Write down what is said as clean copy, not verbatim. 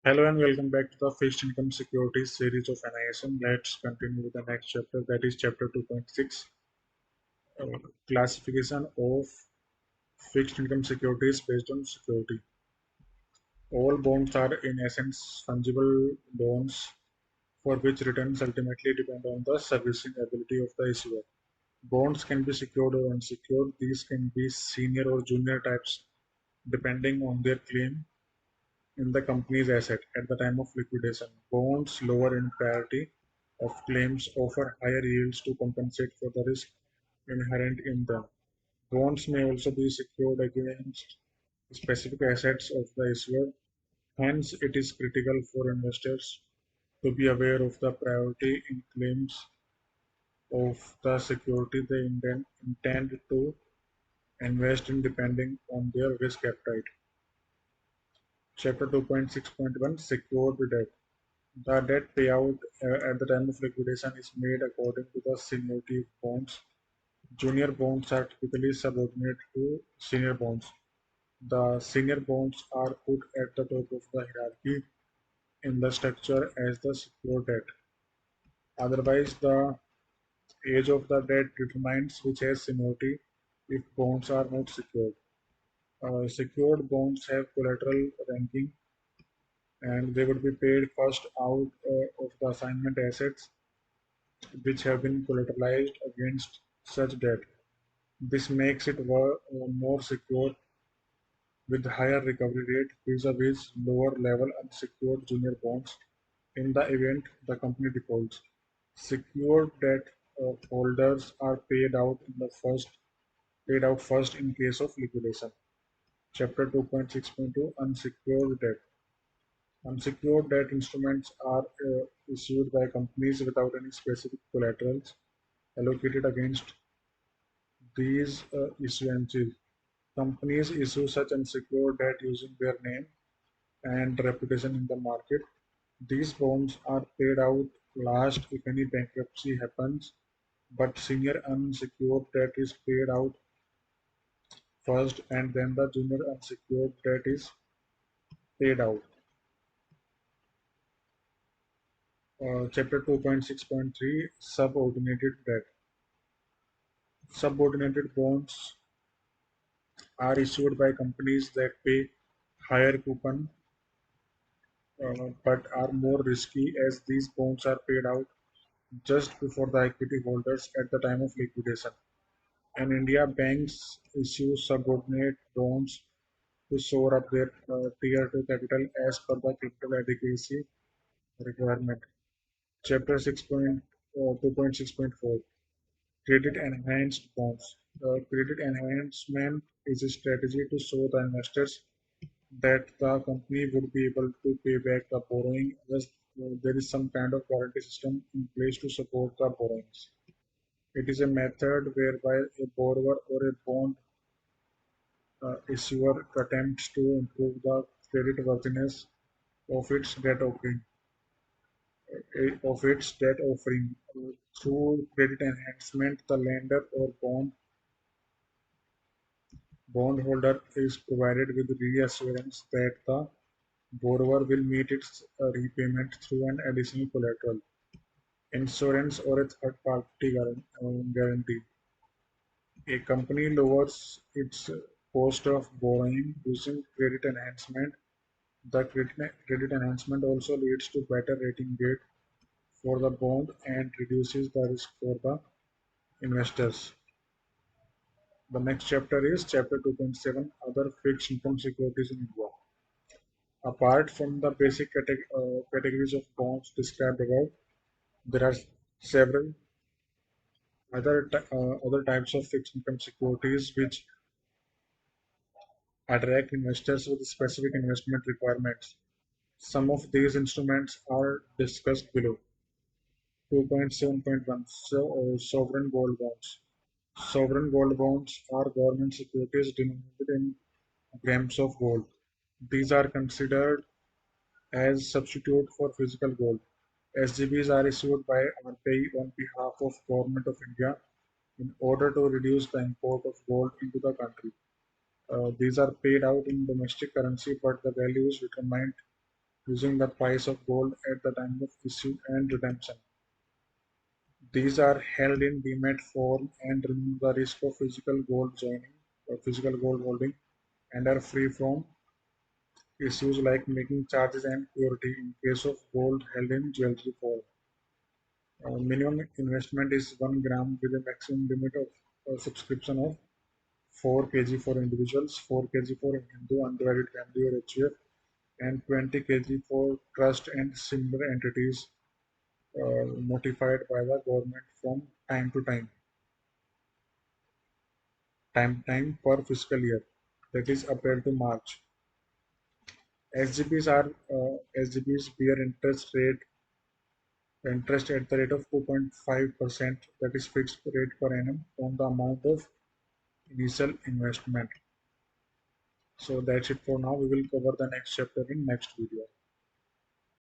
Hello and welcome back to the Fixed Income Securities series of NISM. Let's continue with the next chapter, that is chapter 2.6, uh, classification of fixed income securities based on security. All bonds are in essence fungible bonds for which returns ultimately depend on the servicing ability of the issuer. Bonds can be secured or unsecured. These can be senior or junior types depending on their claim in the company's asset at the time of liquidation. Bonds lower in priority of claims offer higher yields to compensate for the risk inherent in them. Bonds may also be secured against specific assets of the issuer. Hence, it is critical for investors to be aware of the priority in claims of the security they intend to invest in depending on their risk appetite. Chapter 2.6.1 Secured Debt. The debt payout at the time of liquidation is made according to the seniority of bonds. Junior bonds are typically subordinate to senior bonds. The senior bonds are put at the top of the hierarchy in the structure as the secured debt. Otherwise, the age of the debt determines which has seniority if bonds are not secured. Secured bonds have collateral ranking and they would be paid first out of the assignment assets which have been collateralized against such debt. This makes it more secure with higher recovery rate vis-a-vis lower level unsecured junior bonds in the event the company defaults. Secured debt holders are paid out first in case of liquidation. Chapter 2.6.2 Unsecured debt. Unsecured debt instruments are issued by companies without any specific collaterals allocated against these issuances. Companies issue such unsecured debt using their name and reputation in the market. These bonds are paid out last if any bankruptcy happens, but senior unsecured debt is paid out first and then the junior unsecured debt is paid out. Chapter 2.6.3 Subordinated Debt. Subordinated bonds are issued by companies that pay higher coupon but are more risky as these bonds are paid out just before the equity holders at the time of liquidation. In India, banks issue subordinate bonds to shore up their Tier 2 capital as per the capital adequacy requirement. Chapter 2.6.4 Credit Enhanced Bonds. Credit enhancement is a strategy to show the investors that the company would be able to pay back the borrowing as there is some kind of guarantee system in place to support the borrowings. It is a method whereby a borrower or a bond issuer attempts to improve the credit worthiness of its debt offering. Through credit enhancement, the lender or bondholder is provided with reassurance that the borrower will meet its repayment through an additional collateral, insurance, or a third-party guarantee. A company lowers its cost of borrowing using credit enhancement. The credit enhancement also leads to better rating rate for the bond and reduces the risk for the investors. The next chapter is chapter 2.7 Other fixed income securities in India. Apart from the basic categories of bonds described above, there are several other types of fixed income securities which attract investors with specific investment requirements. Some of these instruments are discussed below. 2.7.1 Sovereign gold bonds. Sovereign gold bonds are government securities denominated in grams of gold. These are considered as substitute for physical gold. SGBs are issued by RBI on behalf of Government of India in order to reduce the import of gold into the country. These are paid out in domestic currency, but the value is determined using the price of gold at the time of issue and redemption. These are held in demat form and remove the risk of physical gold joining or physical gold holding and are free from issues like making charges and purity in case of gold held in jewelry form. Minimum investment is 1 gram with a maximum limit of subscription of 4 kg for individuals, 4 kg for Hindu undivided family or HUF, and 20 kg for trust and similar entities notified by the government from time to time per fiscal year, that is April to March. SGBs bear interest at the rate of 2.5%, that is fixed rate per annum on the amount of initial investment. So that's it for now. We will cover the next chapter in next video.